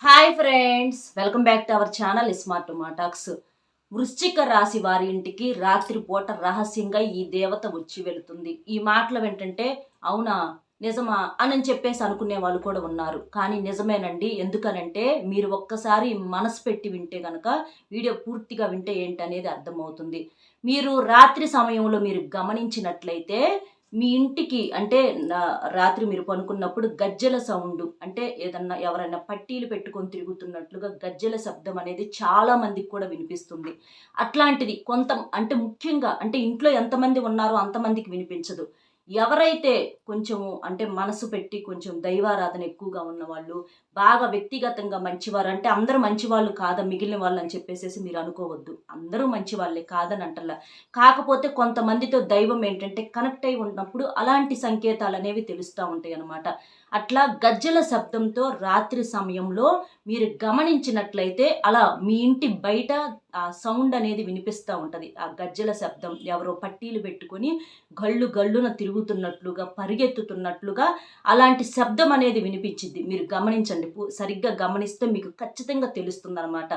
Hi friends, welcome back to our channel smart మాటాక్స్. వృశ్చిక రాశి వారి ఇంటికి రాత్రిపూట రహస్యంగా ఈ దేవత వచ్చి వెళుతుంది. ఈ మాటలు ఏంటంటే అవునా నిజమా అని చెప్పేసి అనుకునే వాళ్ళు కూడా ఉన్నారు. కానీ నిజమేనండి. ఎందుకనంటే మీరు ఒక్కసారి మనసు పెట్టి వింటే గనక వీడియో పూర్తిగా వింటే ఏంటనేది అర్థమవుతుంది. మీరు రాత్రి సమయంలో మీరు గమనించినట్లయితే మీ ఇంటికి అంటే రాత్రి మీరు పనుకున్నప్పుడు గజ్జెల సౌండ్ అంటే ఏదన్నా ఎవరైనా పట్టీలు పెట్టుకొని తిరుగుతున్నట్లుగా గజ్జెల శబ్దం అనేది చాలా మందికి కూడా వినిపిస్తుంది. అట్లాంటిది కొంత అంటే ముఖ్యంగా అంటే ఇంట్లో ఎంతమంది ఉన్నారో అంతమందికి వినిపించదు. ఎవరైతే కొంచెము అంటే మనసు పెట్టి కొంచెం దైవారాధన ఎక్కువగా ఉన్నవాళ్ళు, బాగా వ్యక్తిగతంగా మంచివారు అంటే అందరూ మంచివాళ్ళు కాదా మిగిలిన వాళ్ళు అని చెప్పేసేసి మీరు అనుకోవద్దు. అందరూ మంచివాళ్ళే కాదని అంటల్లా. కాకపోతే కొంతమందితో దైవం ఏంటంటే కనెక్ట్ అయి ఉన్నప్పుడు అలాంటి సంకేతాలు అనేవి తెలుస్తూ ఉంటాయి అన్నమాట. అట్లా గజ్జెల శబ్దంతో రాత్రి సమయంలో మీరు గమనించినట్లయితే అలా మీ ఇంటి బయట ఆ సౌండ్ అనేది వినిపిస్తూ ఉంటుంది. ఆ గజ్జెల శబ్దం ఎవరో పట్టీలు పెట్టుకొని గళ్ళు గళ్ళున తిరుగుతున్నట్లుగా పరిగెత్తుతున్నట్లుగా అలాంటి శబ్దం అనేది వినిపించింది. మీరు గమనించండి, సరిగ్గా గమనిస్తే మీకు ఖచ్చితంగా తెలుస్తుంది అనమాట.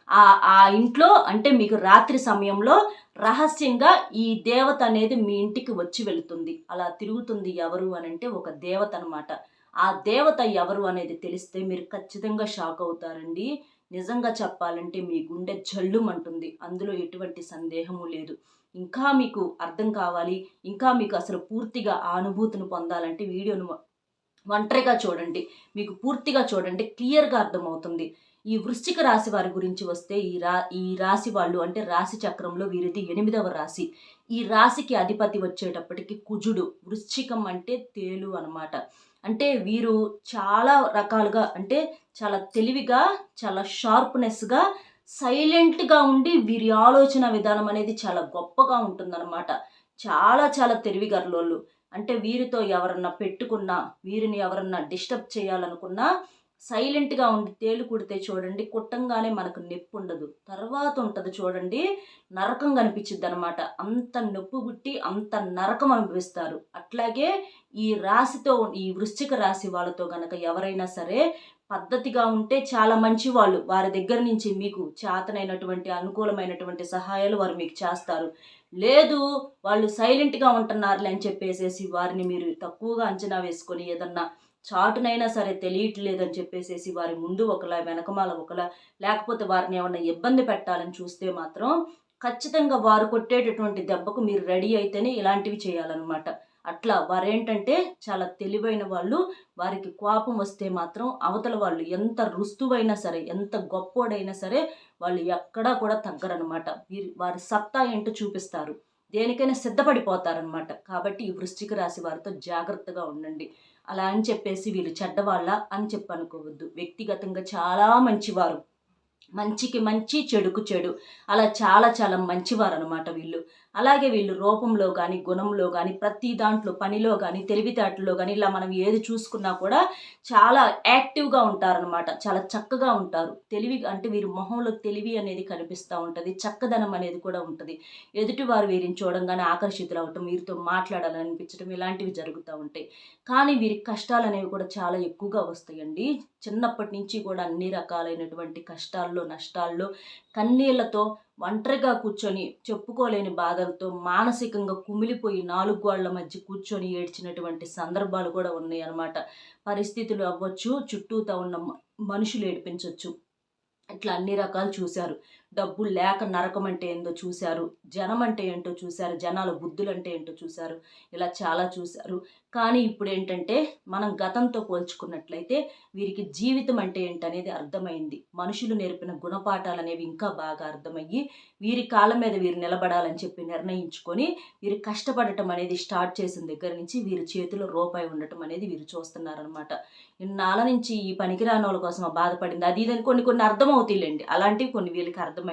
ఆ ఆ ఇంట్లో అంటే మీకు రాత్రి సమయంలో రహస్యంగా ఈ దేవత అనేది మీ ఇంటికి వచ్చి వెళుతుంది. అలా తిరుగుతుంది ఎవరు అని అంటే ఒక దేవత అనమాట. ఆ దేవత ఎవరు అనేది తెలిస్తే మీరు ఖచ్చితంగా షాక్ అవుతారండి. నిజంగా చెప్పాలంటే మీ గుండె జల్లుమంటుంది. అందులో ఎటువంటి సందేహము లేదు. ఇంకా మీకు అర్థం కావాలి, ఇంకా మీకు అసలు పూర్తిగా ఆ అనుభూతిని పొందాలంటే వీడియోను ఒంటరిగా చూడండి. మీకు పూర్తిగా చూడండి, క్లియర్గా అర్థమవుతుంది. ఈ వృశ్చిక రాశి వారి గురించి వస్తే ఈ రాశి వాళ్ళు అంటే రాశి చక్రంలో వీరిది 8వ రాశి. ఈ రాశికి అధిపతి వచ్చేటప్పటికి కుజుడు. వృశ్చికం అంటే తేలు అనమాట. అంటే వీరు చాలా రకాలుగా అంటే చాలా తెలివిగా, చాలా షార్ప్నెస్గా, సైలెంట్గా ఉండి వీరి ఆలోచన విధానం అనేది చాలా గొప్పగా ఉంటుందన్నమాట. చాలా చాలా తెలివిగర్లోళ్ళు. అంటే వీరితో ఎవరన్నా పెట్టుకున్నా, వీరిని ఎవరన్నా డిస్టర్బ్ చేయాలనుకున్నా సైలెంట్గా ఉండి తేలు కుడితే చూడండి కుట్టంగానే మనకు నొప్పి ఉండదు. తర్వాత ఉంటుంది చూడండి నరకం కనిపించిద్ది అనమాట. అంత నొప్పి పుట్టి అంత నరకం అనుభవిస్తారు. అట్లాగే ఈ రాశితో ఈ వృశ్చిక రాశి వాళ్ళతో గనక ఎవరైనా సరే పద్ధతిగా ఉంటే చాలా మంచి వాళ్ళు. వారి దగ్గర నుంచి మీకు చేతనైనటువంటి అనుకూలమైనటువంటి సహాయాలు వారు మీకు చేస్తారు. లేదు వాళ్ళు సైలెంట్గా ఉంటున్నారులే అని చెప్పేసేసి వారిని మీరు తక్కువగా అంచనా వేసుకొని ఏదన్నా చాటునైనా సరే తెలియట్లేదని చెప్పేసేసి వారి ముందు ఒకలా వెనకమాల ఒకలా లేకపోతే వారిని ఏమన్నా ఇబ్బంది పెట్టాలని చూస్తే మాత్రం ఖచ్చితంగా వారు కొట్టేటటువంటి దెబ్బకు మీరు రెడీ అయితేనే ఇలాంటివి చేయాలన్నమాట. అట్లా వారేంటంటే చాలా తెలివైన వాళ్ళు. వారికి కోపం వస్తే మాత్రం అవతల వాళ్ళు ఎంత రుస్తువైనా సరే ఎంత గొప్పోడైనా సరే వాళ్ళు ఎక్కడా కూడా తగ్గరనమాట. వారి సత్తా ఏంటో చూపిస్తారు. దేనికైనా సిద్ధపడిపోతారనమాట. కాబట్టి ఈ వృశ్చిక రాశి వారితో జాగ్రత్తగా ఉండండి. అలా అని చెప్పేసి వీళ్ళు చెడ్డవాళ్ళ అని చెప్పి అనుకోవద్దు. వ్యక్తిగతంగా చాలా మంచివారు. మంచికి మంచి చెడుకు చెడు అలా చాలా చాలా మంచివారు అనమాట వీళ్ళు. అలాగే వీళ్ళు రూపంలో కానీ గుణంలో కానీ ప్రతి దాంట్లో పనిలో కానీ తెలివితేటల్లో కానీ ఇలా మనం ఏది చూసుకున్నా కూడా చాలా యాక్టివ్గా ఉంటారనమాట. చాలా చక్కగా ఉంటారు. తెలివి అంటే వీరి మొహంలో తెలివి అనేది కనిపిస్తూ ఉంటుంది. చక్కదనం అనేది కూడా ఉంటుంది. ఎదుటివారు వీరిని చూడంగానే ఆకర్షితులు అవటం, వీరితో మాట్లాడాలని అనిపించడం ఇలాంటివి జరుగుతూ ఉంటాయి. కానీ వీరికి కష్టాలు అనేవి కూడా చాలా ఎక్కువగా వస్తాయండి. చిన్నప్పటి నుంచి కూడా అన్ని రకాలైనటువంటి కష్టాల్లో నష్టాల్లో కన్నీళ్లతో ఒంటరిగా కూర్చొని చెప్పుకోలేని బాధలతో మానసికంగా కుమిలిపోయి 4 గోళ్ల మధ్య కూర్చొని ఏడ్చినటువంటి సందర్భాలు కూడా ఉన్నాయి అన్నమాట. పరిస్థితులు అవ్వచ్చు, చుట్టూతా ఉన్న మనుషులు ఏడిపించవచ్చు. ఇట్లా అన్ని రకాలు చూశారు. డబ్బులు లేక నరకం అంటే ఏందో చూశారు. జనం అంటే ఏంటో చూశారు. జనాల బుద్ధులు అంటే ఏంటో చూశారు. ఇలా చాలా చూశారు. కానీ ఇప్పుడు ఏంటంటే మనం గతంతో పోల్చుకున్నట్లయితే వీరికి జీవితం అంటే ఏంటనేది అర్థమైంది. మనుషులు నేర్పిన గుణపాఠాలు అనేవి ఇంకా బాగా అర్థమయ్యి వీరి కాళ్ళ మీద వీరు నిలబడాలని చెప్పి నిర్ణయించుకొని వీరు కష్టపడటం అనేది స్టార్ట్ చేసిన దగ్గర నుంచి వీరి చేతిలో రూపాయి ఉండటం అనేది వీరు చూస్తున్నారనమాట. ఇన్నాళ్ళ నుంచి ఈ పనికిరాని వాళ్ళ కోసం బాధపడింది అది ఇదని కొన్ని కొన్ని అర్థమవుతాయిలేండి. అలాంటివి కొన్ని వీళ్ళకి అర్థమైనవి.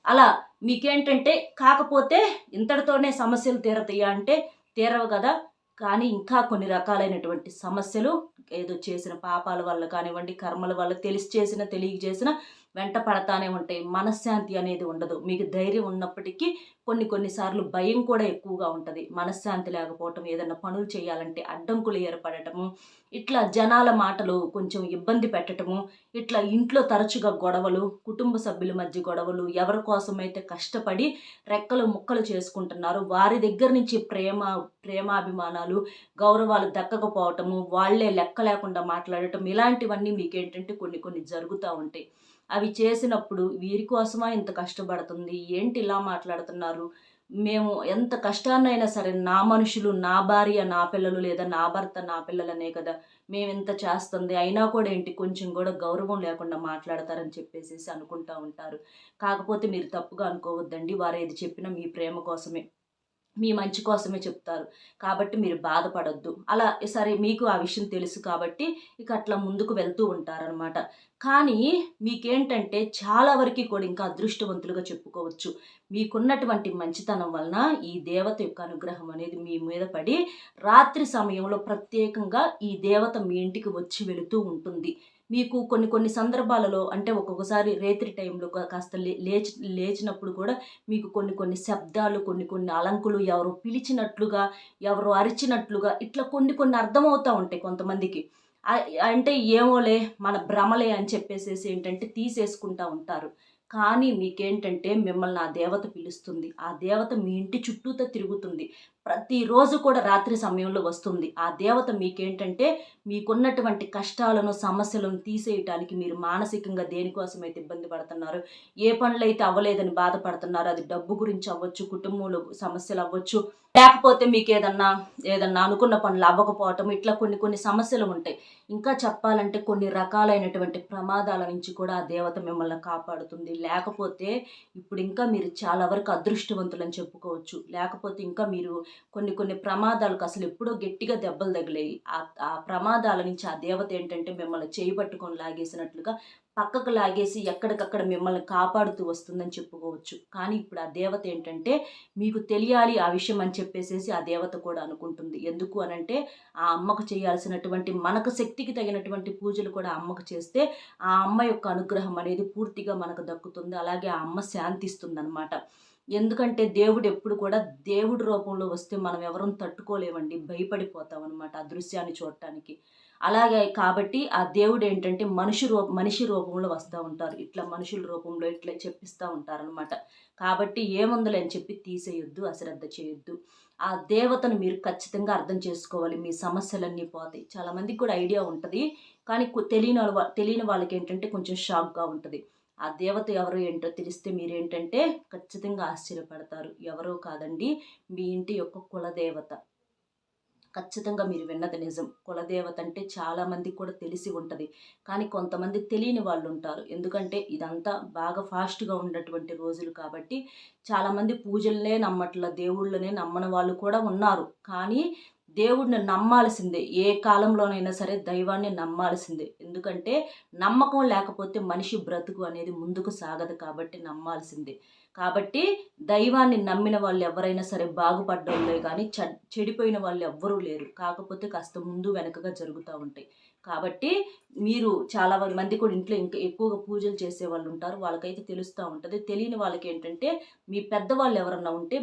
అలా మీకేంటంటే కాకపోతే ఇంతటితోనే సమస్యలు తీరతాయా అంటే తీరవు కదా. కానీ ఇంకా కొన్ని రకాలైనటువంటి సమస్యలు ఏదో చేసిన పాపాల వల్ల కానివ్వండి, కర్మల వల్ల తెలిసి చేసిన తెలియక చేసిన వెంట పడతానే ఉంటాయి. మనశ్శాంతి అనేది ఉండదు. మీకు ధైర్యం ఉన్నప్పటికీ కొన్నిసార్లు భయం కూడా ఎక్కువగా ఉంటుంది. మనశ్శాంతి లేకపోవటం, ఏదైనా పనులు చేయాలంటే అడ్డంకులు ఏర్పడటము, ఇట్లా జనాల మాటలు కొంచెం ఇబ్బంది పెట్టటము, ఇట్లా ఇంట్లో తరచుగా గొడవలు, కుటుంబ సభ్యుల మధ్య గొడవలు, ఎవరి కోసమైతే కష్టపడి రెక్కలు ముక్కలు చేసుకుంటున్నారో వారి దగ్గర నుంచి ప్రేమాభిమానాలు, గౌరవాలు దక్కకపోవటము, వాళ్ళే లెక్క లేకుండా మాట్లాడటం, ఇలాంటివన్నీ మీకేంటంటే కొన్ని జరుగుతూ ఉంటాయి. అవి చేసినప్పుడు వీరి కోసమా ఇంత కష్టపడుతుంది, ఏంటి ఇలా మాట్లాడుతున్నారు, మేము ఎంత కష్టాన్నైనా సరే నా మనుషులు, నా భార్య నా పిల్లలు, లేదా నా భర్త నా పిల్లలనే కదా మేము ఇంత చేస్తుంది, అయినా కూడా ఏంటి కొంచెం కూడా గౌరవం లేకుండా మాట్లాడతారని చెప్పేసి అనుకుంటూ ఉంటారు. కాకపోతే మీరు తప్పుగా అనుకోవద్దండి, వారు ఏది చెప్పినా మీ ప్రేమ కోసమే, మీ మంచి కోసమే చెప్తారు. కాబట్టి మీరు బాధపడొద్దు. అలా సరే మీకు ఆ విషయం తెలుసు కాబట్టి ఇక అట్లా ముందుకు వెళ్తూ ఉంటారనమాట. కానీ మీకేంటంటే చాలా వరకు కూడా ఇంకా అదృష్టవంతులుగా చెప్పుకోవచ్చు. మీకున్నటువంటి మంచితనం వలన ఈ దేవత యొక్క అనుగ్రహం అనేది మీ మీద పడి రాత్రి సమయంలో ప్రత్యేకంగా ఈ దేవత మీ ఇంటికి వచ్చి వెళుతూ ఉంటుంది. మీకు కొన్ని సందర్భాలలో అంటే ఒక్కొక్కసారి రేత్రి టైంలో కాస్త లేచినప్పుడు కూడా మీకు కొన్ని శబ్దాలు, కొన్ని అలంకులు, ఎవరు పిలిచినట్లుగా, ఎవరు అరిచినట్లుగా, ఇట్లా కొన్ని అర్థమవుతూ ఉంటాయి కొంతమందికి. అంటే ఏమోలే మన భ్రమలే అని చెప్పేసి ఏంటంటే తీసేసుకుంటూ ఉంటారు. కానీ మీకేంటంటే మిమ్మల్ని ఆ దేవత పిలుస్తుంది. ఆ దేవత మీ ఇంటి చుట్టూతో తిరుగుతుంది. ప్రతిరోజు కూడా రాత్రి సమయంలో వస్తుంది. ఆ దేవత మీకేంటంటే మీకున్నటువంటి కష్టాలను, సమస్యలను తీసేయటానికి, మీరు మానసికంగా దేనికోసమైతే ఇబ్బంది పడుతున్నారు, ఏ పనులైతే అవ్వలేదని బాధపడుతున్నారు, అది డబ్బు గురించి అవ్వచ్చు, కుటుంబంలో సమస్యలు అవ్వచ్చు, లేకపోతే మీకు ఏదన్నా అనుకున్న పనులు అవ్వకపోవటం, ఇట్లా కొన్ని సమస్యలు ఉంటాయి. ఇంకా చెప్పాలంటే కొన్ని రకాలైనటువంటి ప్రమాదాల నుంచి కూడా ఆ దేవత మిమ్మల్ని కాపాడుతుంది. లేకపోతే ఇప్పుడు ఇంకా మీరు చాలా వరకు అదృష్టవంతులని చెప్పుకోవచ్చు. లేకపోతే ఇంకా మీరు కొన్ని ప్రమాదాలకు అసలు ఎప్పుడో గట్టిగా దెబ్బలు తగిలాయి. ఆ ప్రమాదాల నుంచి ఆ దేవత ఏంటంటే మిమ్మల్ని చేయి పట్టుకొని లాగేసినట్లుగా పక్కకు లాగేసి ఎక్కడికక్కడ మిమ్మల్ని కాపాడుతూ వస్తుందని చెప్పుకోవచ్చు. కానీ ఇప్పుడు ఆ దేవత ఏంటంటే మీకు తెలియాలి ఆ విషయం అని చెప్పేసి ఆ దేవత కూడా అనుకుంటుంది. ఎందుకు అనంటే ఆ అమ్మకు చేయాల్సినటువంటి మనకు శక్తికి తగినటువంటి పూజలు కూడా ఆ అమ్మకు చేస్తే ఆ అమ్మ యొక్క అనుగ్రహం అనేది పూర్తిగా మనకు దక్కుతుంది. అలాగే ఆ అమ్మ శాంతిస్తుంది అనమాట. ఎందుకంటే దేవుడు ఎప్పుడు కూడా దేవుడి రూపంలో వస్తే మనం ఎవరూ తట్టుకోలేమండి, భయపడిపోతాం అనమాట ఆ దృశ్యాన్ని చూడటానికి. అలాగే కాబట్టి ఆ దేవుడు ఏంటంటే మనిషి రూపంలో వస్తూ ఉంటారు. ఇట్లా మనుషుల రూపంలో ఇట్లా చెప్పిస్తూ ఉంటారనమాట. కాబట్టి ఏముందులే అని చెప్పి తీసేయొద్దు, అశ్రద్ధ చేయొద్దు. ఆ దేవతను మీరు ఖచ్చితంగా అర్థం చేసుకోవాలి. మీ సమస్యలన్నీ పోతాయి. చాలామందికి కూడా ఐడియా ఉంటుంది, కానీ తెలియని వాళ్ళకి ఏంటంటే కొంచెం షాక్గా ఉంటుంది. ఆ దేవత ఎవరో ఏంటో తెలిస్తే మీరేంటంటే ఖచ్చితంగా ఆశ్చర్యపడతారు. ఎవరో కాదండి, మీ ఇంటి యొక్క కులదేవత. ఖచ్చితంగా మీరు విన్నది నిజం. కులదేవత అంటే చాలామందికి కూడా తెలిసి ఉంటుంది, కానీ కొంతమంది తెలియని వాళ్ళు ఉంటారు. ఎందుకంటే ఇదంతా బాగా ఫాస్ట్గా ఉన్నటువంటి రోజులు కాబట్టి చాలామంది పూజలనే నమ్మట్ల, దేవుళ్ళనే నమ్మని వాళ్ళు కూడా ఉన్నారు. కానీ దేవుడిని నమ్మాల్సిందే. ఏ కాలంలోనైనా సరే దైవాన్ని నమ్మాల్సిందే. ఎందుకంటే నమ్మకం లేకపోతే మనిషి బ్రతుకు అనేది ముందుకు సాగదు కాబట్టి నమ్మాల్సిందే. కాబట్టి దైవాన్ని నమ్మిన వాళ్ళు ఎవరైనా సరే బాగుపడ్డోళ్ళే కానీ చెడిపోయిన వాళ్ళు ఎవ్వరూ లేరు. కాకపోతే కాస్త ముందు వెనకగా జరుగుతూ ఉంటాయి. కాబట్టి మీరు చాలా మంది కూడా ఇంట్లో ఇంకా ఎక్కువగా పూజలు చేసే వాళ్ళు ఉంటారు. వాళ్ళకైతే తెలుస్తూ ఉంటుంది. తెలియని వాళ్ళకి ఏంటంటే మీ పెద్దవాళ్ళు ఎవరన్నా ఉంటే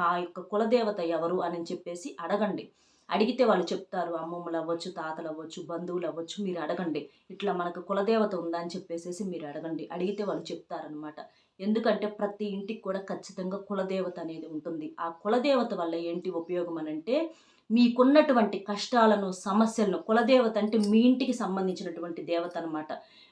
మా యొక్క కులదేవత ఎవరు అని చెప్పేసి అడగండి. అడిగితే వాళ్ళు చెప్తారు. అమ్మమ్మలు అవ్వచ్చు, తాతలు అవ్వచ్చు, బంధువులు అవ్వచ్చు, మీరు అడగండి. ఇట్లా మనకు కులదేవత ఉందా అని చెప్పేసి మీరు అడగండి. అడిగితే వాళ్ళు చెప్తారనమాట. ఎందుకంటే ప్రతి ఇంటికి కూడా ఖచ్చితంగా కులదేవత అనేది ఉంటుంది. ఆ కులదేవత వల్ల ఏంటి ఉపయోగం అనంటే మీకున్నటువంటి కష్టాలను, సమస్యలను, కులదేవత అంటే మీ ఇంటికి సంబంధించినటువంటి దేవత అనమాట.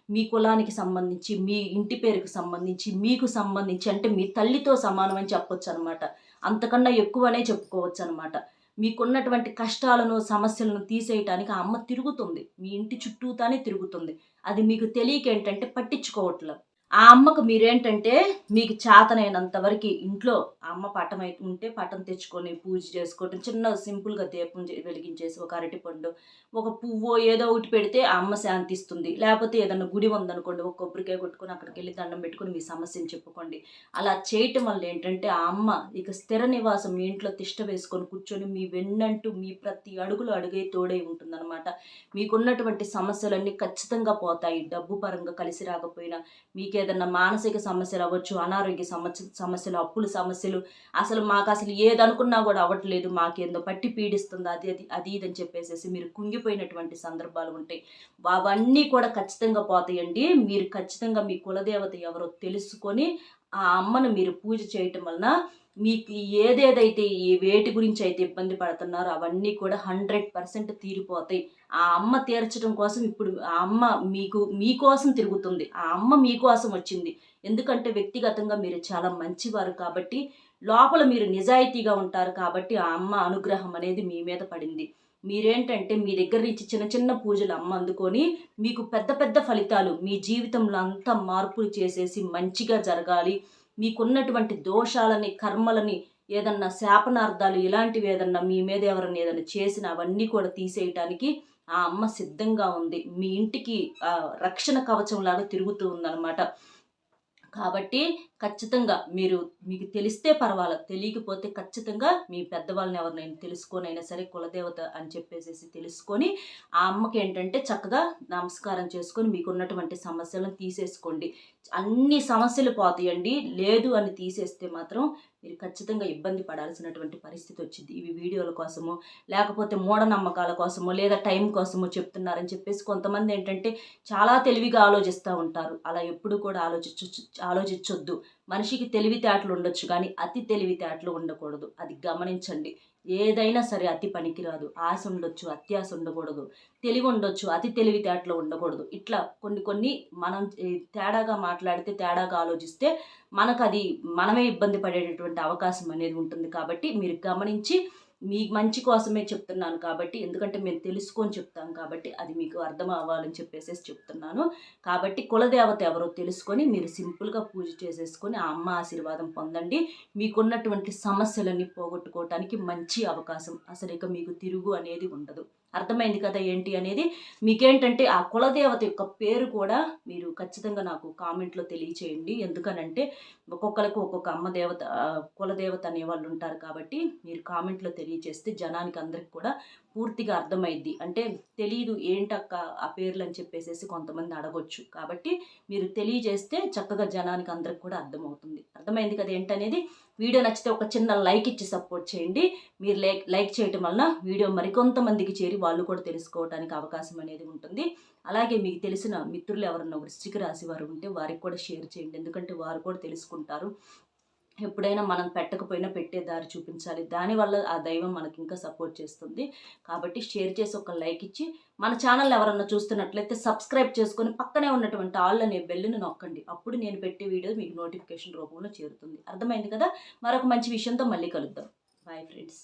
మీ కులానికి సంబంధించి, మీ ఇంటి పేరుకి సంబంధించి, మీకు సంబంధించి, అంటే మీ తల్లితో సమానం అని చెప్పొచ్చు అనమాట. అంతకన్నా ఎక్కువనే చెప్పుకోవచ్చు అనమాట. మీకున్నటువంటి కష్టాలను, సమస్యలను తీసేయటానికి ఆ అమ్మ తిరుగుతుంది. మీ ఇంటి చుట్టూతానే తిరుగుతుంది. అది మీకు తెలియక ఏంటంటే పట్టించుకోవట్లేదు. ఆ అమ్మకు మీరేంటంటే మీకు చేతనైనంత వరకు ఇంట్లో అమ్మ పటం అయితే ఉంటే పటం తెచ్చుకొని పూజ చేసుకోవటం, చిన్న సింపుల్గా దీపం వెలిగించేసి ఒక అరటిపండు, ఒక పువ్వు ఏదో ఒకటి పెడితే ఆ అమ్మ శాంతిస్తుంది. లేకపోతే ఏదన్నా గుడి ఉందనుకోండి, ఒక కొబ్బరికాయ కొట్టుకొని అక్కడికి వెళ్ళి దండం పెట్టుకొని మీ సమస్యను చెప్పుకోండి. అలా చేయటం వల్ల ఏంటంటే ఆ అమ్మ ఇక స్థిర నివాసం మీ ఇంట్లో తిష్ట వేసుకొని కూర్చొని మీ వెన్నంటూ మీ ప్రతి అడుగులో అడుగే తోడై ఉంటుందన్నమాట. మీకున్నటువంటి సమస్యలన్నీ ఖచ్చితంగా పోతాయి. డబ్బు పరంగా కలిసి రాకపోయినా, మీకు ఏదన్నా మానసిక సమస్యలు అవ్వచ్చు, అనారోగ్య సమస్యలు, అప్పుల సమస్యలు, మాకు ఏదనుకున్నా కూడా అవ్వట్లేదు, మాకేందో పట్టి పీడిస్తుంది, అది ఇదని చెప్పేసి మీరు కుంగిపోయినటువంటి సందర్భాలు ఉంటాయి. అవన్నీ కూడా ఖచ్చితంగా పోతాయండి. మీరు ఖచ్చితంగా మీ కులదేవత ఎవరో తెలుసుకొని ఆ అమ్మను మీరు పూజ చేయటం వలన మీకు ఏదేదైతే వేటి గురించి అయితే ఇబ్బంది పడుతున్నారో అవన్నీ కూడా 100% తీరిపోతాయి. ఆ అమ్మ తీర్చడం కోసం ఇప్పుడు ఆ అమ్మ మీకోసం తిరుగుతుంది. ఆ అమ్మ మీకోసం వచ్చింది. ఎందుకంటే వ్యక్తిగతంగా మీరు చాలా మంచివారు కాబట్టి, లోపల మీరు నిజాయితీగా ఉంటారు కాబట్టి ఆ అమ్మ అనుగ్రహం అనేది మీ మీద పడింది. మీరేంటంటే మీ దగ్గర నుంచి చిన్న చిన్న పూజలు అమ్మ అందుకొని మీకు పెద్ద పెద్ద ఫలితాలు మీ జీవితంలో అంతా మార్పులు చేసేసి మంచిగా జరగాలి, మీకున్నటువంటి దోషాలని, కర్మలని, ఏదన్నా శాపనార్థాలు ఇలాంటివి ఏదన్నా మీ మీద ఎవరైనా ఏదైనా చేసిన అవన్నీ కూడా తీసేయటానికి ఆ అమ్మ సిద్ధంగా ఉంది. మీ ఇంటికి రక్షణ కవచం లాగా తిరుగుతూ ఉందన్నమాట. కాబట్టి ఖచ్చితంగా మీకు తెలిస్తే పర్వాలేదు, తెలియకపోతే ఖచ్చితంగా మీ పెద్దవాళ్ళని ఎవరినైనా తెలుసుకొనైనా సరే కులదేవత అని చెప్పేసి తెలుసుకొని ఆ అమ్మకి ఏంటంటే చక్కగా నమస్కారం చేసుకొని మీకున్నటువంటి సమస్యలను తీసేసుకోండి. అన్ని సమస్యలు పోతాయండి. లేదు అని తీసేస్తే మాత్రం మీరు ఖచ్చితంగా ఇబ్బంది పడాల్సినటువంటి పరిస్థితి వచ్చింది. ఇవి వీడియోల కోసమో లేకపోతే మూఢనమ్మకాల కోసమో లేదా టైం కోసమో చెప్తున్నారని చెప్పేసి కొంతమంది ఏంటంటే చాలా తెలివిగా ఆలోచిస్తూ ఉంటారు. అలా ఎప్పుడు కూడా ఆలోచించొద్దు. మనిషికి తెలివితేటలు ఉండొచ్చు కానీ అతి తెలివితేటలు ఉండకూడదు. అది గమనించండి. ఏదైనా సరే అతి పనికిరాదు. ఆశ ఉండొచ్చు, అత్యాశ ఉండకూడదు. తెలివి ఉండొచ్చు, అతి తెలివితేటలు ఉండకూడదు. ఇట్లా కొన్ని మనం తేడాగా మాట్లాడితే, తేడాగా ఆలోచిస్తే మనమే ఇబ్బంది పడేటటువంటి అవకాశం అనేది ఉంటుంది. కాబట్టి మీరు గమనించి మీ మంచి కోసమే చెప్తున్నాను కాబట్టి, ఎందుకంటే మేము తెలుసుకొని చెప్తాం కాబట్టి అది మీకు అర్థం అవ్వాలని చెప్పేసి చెప్తున్నాను. కాబట్టి కులదేవత ఎవరో తెలుసుకొని మీరు సింపుల్గా పూజ చేసేసుకొని ఆ అమ్మ ఆశీర్వాదం పొందండి. మీకున్నటువంటి సమస్యలన్నీ పోగొట్టుకోవటానికి మంచి అవకాశం. అసలు ఇక మీకు తిరుగు అనేది ఉండదు. అర్థమైంది కదా ఏంటి అనేది? మీకేంటంటే ఆ కులదేవత యొక్క పేరు కూడా మీరు ఖచ్చితంగా నాకు కామెంట్లో తెలియచేయండి. ఎందుకనంటే ఒక్కొక్కరికి ఒక్కొక్క అమ్మ దేవత, కులదేవత అనే వాళ్ళు ఉంటారు కాబట్టి మీరు కామెంట్లో తెలియచేస్తే జనానికి అందరికి కూడా పూర్తిగా అర్థమైద్ది. అంటే తెలియదు ఏంటక్క ఆ పేర్లు అని చెప్పేసి కొంతమంది అడగొచ్చు. కాబట్టి మీరు తెలియజేస్తే చక్కగా జనానికి అందరికి కూడా అర్థమవుతుంది. అర్థమైంది కదా ఏంటనేది? వీడియో నచ్చితే ఒక చిన్న లైక్ ఇచ్చి సపోర్ట్ చేయండి. మీరు లైక్ చేయటం వలన వీడియో మరికొంతమందికి చేరి వాళ్ళు కూడా తెలుసుకోవడానికి అవకాశం అనేది ఉంటుంది. అలాగే మీకు తెలిసిన మిత్రులు ఎవరన్నా వృశ్చిక రాశి వారు ఉంటే వారికి కూడా షేర్ చేయండి. ఎందుకంటే వారు కూడా తెలుసుకుంటారు. ఎప్పుడైనా మనం పెట్టకపోయినా పెట్టే దారి చూపించాలి. దానివల్ల ఆ దైవం మనకి ఇంకా సపోర్ట్ చేస్తుంది. కాబట్టి షేర్ చేసి ఒక లైక్ ఇచ్చి మన ఛానల్ ఎవరన్నా చూస్తున్నట్లయితే సబ్స్క్రైబ్ చేసుకొని పక్కనే ఉన్నటువంటి ఆల్ అనే బెల్లును నొక్కండి. అప్పుడు నేను పెట్టే వీడియో మీకు నోటిఫికేషన్ రూపంలో చేరుతుంది. అర్థమైంది కదా? మరొక మంచి విషయంతో మళ్ళీ కలుద్దాం. Bye friends.